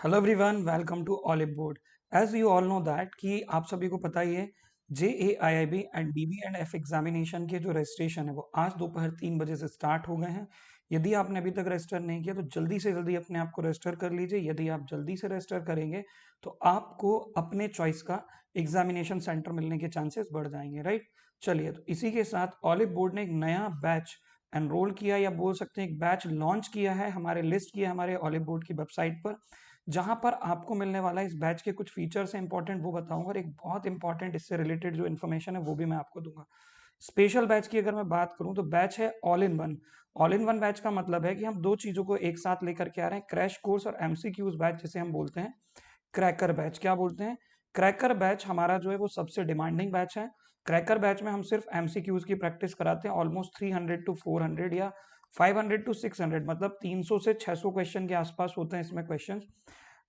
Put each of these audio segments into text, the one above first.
Hello everyone, welcome to Oliveboard. As you all know that कि आप सभी को पता ही है, JAIIB एंड DB&F एग्जामिनेशन के जो रजिस्ट्रेशन है वो आज दोपहर 3 बजे से स्टार्ट हो गए हैं। यदि आपने अभी तक रजिस्टर नहीं किया तो जल्दी से जल्दी अपने आप को रजिस्टर कर लीजिए। यदि आप जल्दी से रजिस्टर करेंगे तो आपको अपने चॉइस का एग्जामिनेशन सेंटर मिलने के चांसेस बढ़ जाएंगे, राइट। चलिए, तो इसी के साथ ऑलिव बोर्ड ने एक नया बैच एनरोल किया, या बोल सकते हैं एक बैच लॉन्च किया है, हमारे लिस्ट किया है हमारे ऑलिव बोर्ड की वेबसाइट पर, जहां पर आपको मिलने वाला है इस बैच के कुछ फीचर्स हैं इंपॉर्टेंट, वो बताऊंगा, और एक बहुत इंपॉर्टेंट इससे रिलेटेड जो इन्फॉर्मेशन है वो भी मैं आपको दूंगा। स्पेशल बैच की अगर मैं बात करूं तो बैच है all in one. All in one batch का मतलब है कि हम दो चीजों को एक साथ लेकर के आ रहे हैं, क्रैश कोर्स और MCQs बैच, जिसे हम बोलते हैं क्रैकर बैच। क्या बोलते हैं? क्रैकर बैच हमारा जो है वो सबसे डिमांडिंग बैच है। क्रैकर बैच में हम सिर्फ MCQs की प्रैक्टिस कराते हैं, ऑलमोस्ट 300 टू 400 या 500 टू 600, मतलब 300 से 600 क्वेश्चन के आसपास होते हैं इसमें क्वेश्चन।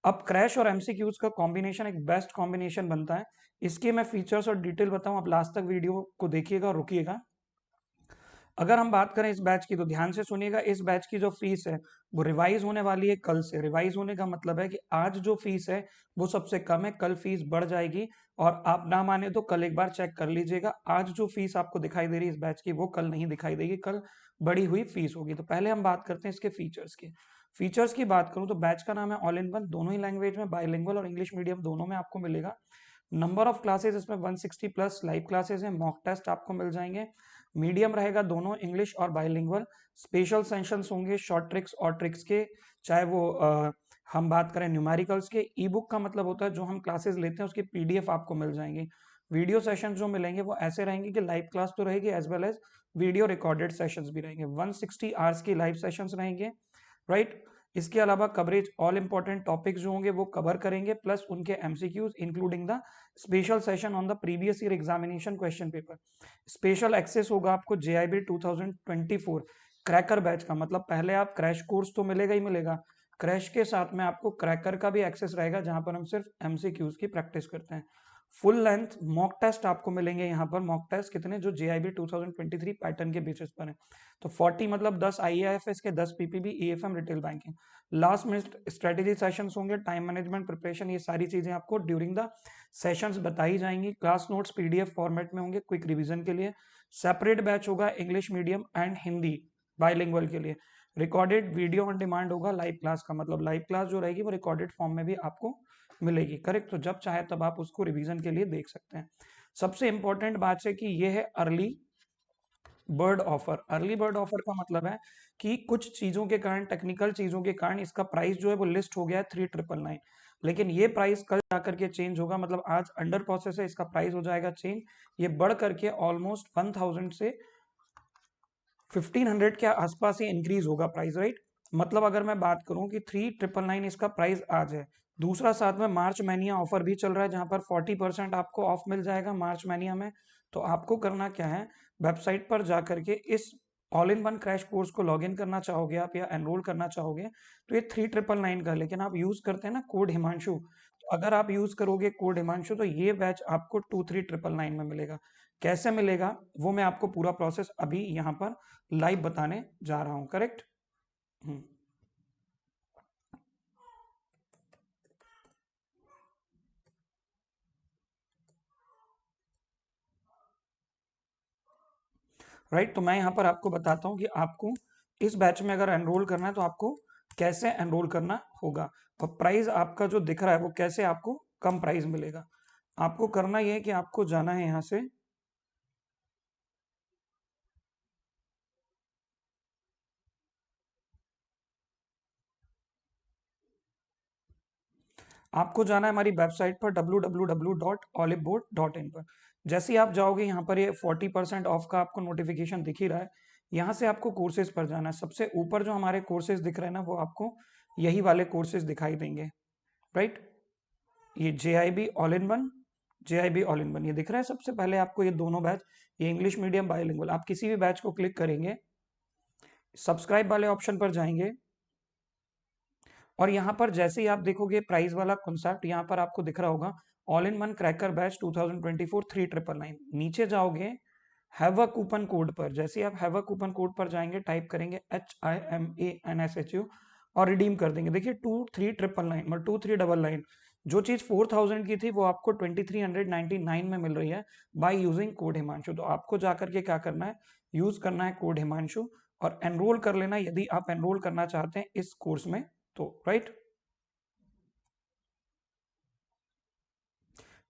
अब क्रैश और MCQs का कॉम्बिनेशन एक बेस्ट कॉम्बिनेशन बनता है। इसके मैं फीचर्स और डिटेल बताऊं, आप लास्ट तक वीडियो को देखिएगा और रुकिएगा। अगर हम बात करें इस बैच की तो ध्यान से सुनिएगा। इस बैच की जो फीस है वो रिवाइज होने वाली है कल से। रिवाइज होने का मतलब है कि आज जो फीस है वो सबसे कम है, कल फीस बढ़ जाएगी। और आप ना माने तो कल एक बार चेक कर लीजिएगा, आज जो फीस आपको दिखाई दे रही है इस बैच की वो कल नहीं दिखाई देगी, कल बढ़ी हुई फीस होगी। तो पहले हम बात करते हैं इसके फीचर्स की। फीचर्स की बात करूं तो बैच का नाम है ऑल इन वन, दोनों ही लैंग्वेज में, बाइलिंगुअल और इंग्लिश मीडियम दोनों में आपको मिलेगा। नंबर ऑफ क्लासेस इसमें 160 प्लस लाइव क्लासेस हैं, मॉक टेस्ट आपको मिल जाएंगे। मीडियम रहेगा दोनों इंग्लिश और बाइलिंगुअल। स्पेशल सेशंस होंगे शॉर्ट ट्रिक्स और ट्रिक्स के, चाहे वो हम बात करें न्यूमेरिकल्स के। ई बुक का मतलब होता है जो हम क्लासेस लेते हैं उसकी PDF आपको मिल जाएंगी। वीडियो सेशन जो मिलेंगे वो ऐसे रहेंगे कि लाइव क्लास तो रहेगी as well as video recorded sessions भी रहेंगे। 160 आवर्स की लाइव सेशंस रहेंगे, राइट। इसके अलावा कवरेज ऑल इंपॉर्टेंट टॉपिक्स जो होंगे वो कवर करेंगे, प्लस उनके MCQs including the special session on the previous year examination question paper. Special access होगा आपको JIB 2024 क्रैकर बैच का, मतलब पहले आप क्रैश कोर्स तो मिलेगा ही मिलेगा, क्रैश के साथ में आपको क्रैकर का भी एक्सेस रहेगा जहां पर हम सिर्फ MCQs की प्रैक्टिस करते हैं। फुल लेंथ मॉक टेस्ट आपको मिलेंगे यहाँ पर। मॉक टेस्ट कितने? जो JIB 2023 पैटर्न के बेसिस पर है। तो 40 मतलब 10 IAFS के, 10 PPB, EFM, retail banking. Last minute strategy sessions होंगे, टाइम मैनेजमेंट, प्रिपरेशन, ये सारी चीजें आपको ड्यूरिंग द सेशंस बताई जाएंगी। क्लास नोट्स PDF फॉर्मेट में होंगे क्विक रिवीजन के लिए। सेपरेट बैच होगा English medium and Hindi bilingual के लिए। रिकॉर्डेड वीडियो ऑन डिमांड होगा लाइव क्लास का, मतलब लाइव क्लास जो रहेगी वो रिकॉर्डेड फॉर्म में भी आपको मिलेगी, करेक्ट। तो जब चाहे तब आप उसको रिवीजन के लिए देख सकते हैं। सबसे इंपॉर्टेंट बात है कि ये है early bird offer. Early bird offer का मतलब है कि कुछ चीजों के कारण, टेक्निकल चीजों के कारण इसका प्राइस जो है वो लिस्ट हो गया है 3999, लेकिन ये प्राइस कल जाकर के चेंज होगा, मतलब आज अंडर प्रोसेस है, इसका प्राइस हो जाएगा चेंज। ये बढ़ करके ऑलमोस्ट 1000 से 1500 के आसपास ही इंक्रीज होगा प्राइस, राइट। मतलब अगर मैं बात करूं कि 3999 इसका प्राइस आज है। दूसरा, साथ में मार्च मैनिया ऑफर भी चल रहा है जहां पर 40% आपको ऑफ मिल जाएगा मार्च मैनिया में। तो आपको करना क्या है, वेबसाइट पर जाकर के इस all in one crash course को लॉग इन करना चाहोगे आप या एनरोल करना चाहोगे तो ये 3999 का है, लेकिन आप यूज करते हैं ना कोड हिमांशु, तो अगर आप यूज करोगे कोड हिमांशु तो ये बैच आपको 23999 में मिलेगा। कैसे मिलेगा वो मैं आपको पूरा प्रोसेस अभी यहाँ पर लाइव बताने जा रहा हूँ, करेक्ट। राइट, तो मैं यहाँ पर आपको बताता हूँ कि आपको इस बैच में अगर एनरोल करना है तो आपको कैसे एनरोल करना होगा, और प्राइस आपका जो दिख रहा है वो कैसे आपको कम प्राइस मिलेगा। आपको करना यह है कि आपको जाना है यहाँ से, आपको जाना है हमारी वेबसाइट पर www.oliveboard.in पर। जैसे ही आप जाओगे यहाँ पर ये 40% ऑफ का आपको नोटिफिकेशन दिख ही रहा है। यहाँ से आपको कोर्सेज पर जाना है, सबसे ऊपर जो हमारे कोर्सेज दिख रहे हैं ना वो आपको यही वाले कोर्सेज दिखाई देंगे, राइट। ये JIB all in one, JIB all in one ये दिख रहा है सबसे पहले आपको, ये दोनों बैच, ये इंग्लिश मीडियम बाइलिंगुअल। आप किसी भी बैच को क्लिक करेंगे, सब्सक्राइब वाले ऑप्शन पर जाएंगे, और यहाँ पर जैसे ही आप देखोगे प्राइस वाला कॉन्सेप्ट यहाँ पर आपको दिख रहा होगा, all in one cracker batch 2024 3999। नीचे जाओगे हैव अ कूपन कोड पर, जैसे ही आप हैव अ कूपन कोड पर जाएंगे टाइप करेंगे HIMANSHU, और रिडीम कर देंगे। देखिए 2399 मतलब 2399, जो चीज 4000 की थी वो आपको 2399 में मिल रही है बाय यूजिंग कोड हिमांशु। तो आपको जाकर के क्या करना है, यूज करना है कोड हिमांशु और एनरोल कर लेना यदि आप एनरोल करना चाहते हैं इस कोर्स में तो, राइट।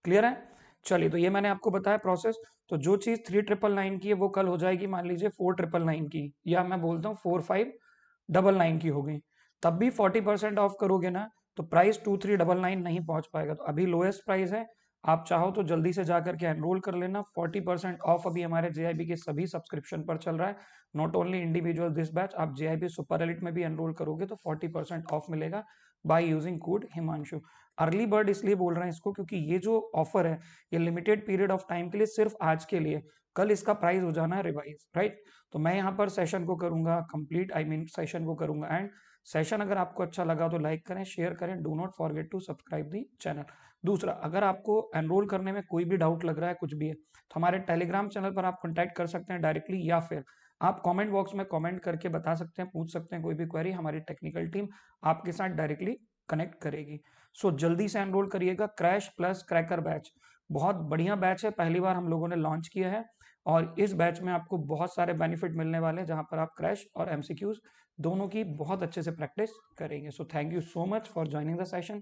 क्लियर है। चलिए, तो ये मैंने आपको बताया प्रोसेस। तो जो चीज 3999 की है वो कल हो जाएगी मान लीजिए 4999 की, या मैं बोलता हूँ 4599 की हो गई, तब भी 40% ऑफ करोगे ना तो प्राइस 2399 नहीं पहुंच पाएगा। तो अभी लोएस्ट प्राइस है, आप चाहो तो जल्दी से जाकर के एनरोल कर लेना। 40% ऑफ अभी हमारे जेआईबी के सभी सब्सक्रिप्शन पर चल रहा है, not only individual this batch. आप जेआईबी सुपर एलिट में भी एनरोल करोगे तो 40% ऑफ मिलेगा by using code Himanshu. Early bird इसलिए बोल रहे हैं इसको क्योंकि ये जो ऑफर है ये लिमिटेड पीरियड ऑफ टाइम के लिए, सिर्फ आज के लिए। कल इसका प्राइस हो जाना है रिवाइज, राइट। तो मैं यहाँ पर सेशन को करूंगा कंप्लीट, आई मीन सेशन को करूंगा एंड। सेशन अगर आपको अच्छा लगा तो लाइक करें, शेयर करें, do not forget to subscribe the channel. दूसरा, अगर आपको एनरोल करने में कोई भी डाउट लग रहा है, कुछ भी है, तो हमारे टेलीग्राम चैनल पर आप कॉन्टैक्ट कर सकते हैं डायरेक्टली, या फिर आप कमेंट बॉक्स में कमेंट करके बता सकते हैं, पूछ सकते हैं कोई भी क्वेरी, हमारी टेक्निकल टीम आपके साथ डायरेक्टली कनेक्ट करेगी। सो जल्दी से एनरोल करिएगा। क्रैश प्लस क्रैकर बैच बहुत बढ़िया बैच है, पहली बार हम लोगों ने लॉन्च किया है और इस बैच में आपको बहुत सारे बेनिफिट मिलने वाले हैं जहां पर आप क्रैश और एमसीक्यूज दोनों की बहुत अच्छे से प्रैक्टिस करेंगे। So thank you so much for joining the session.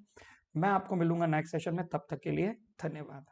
मैं आपको मिलूंगा नेक्स्ट सेशन में, तब तक के लिए धन्यवाद।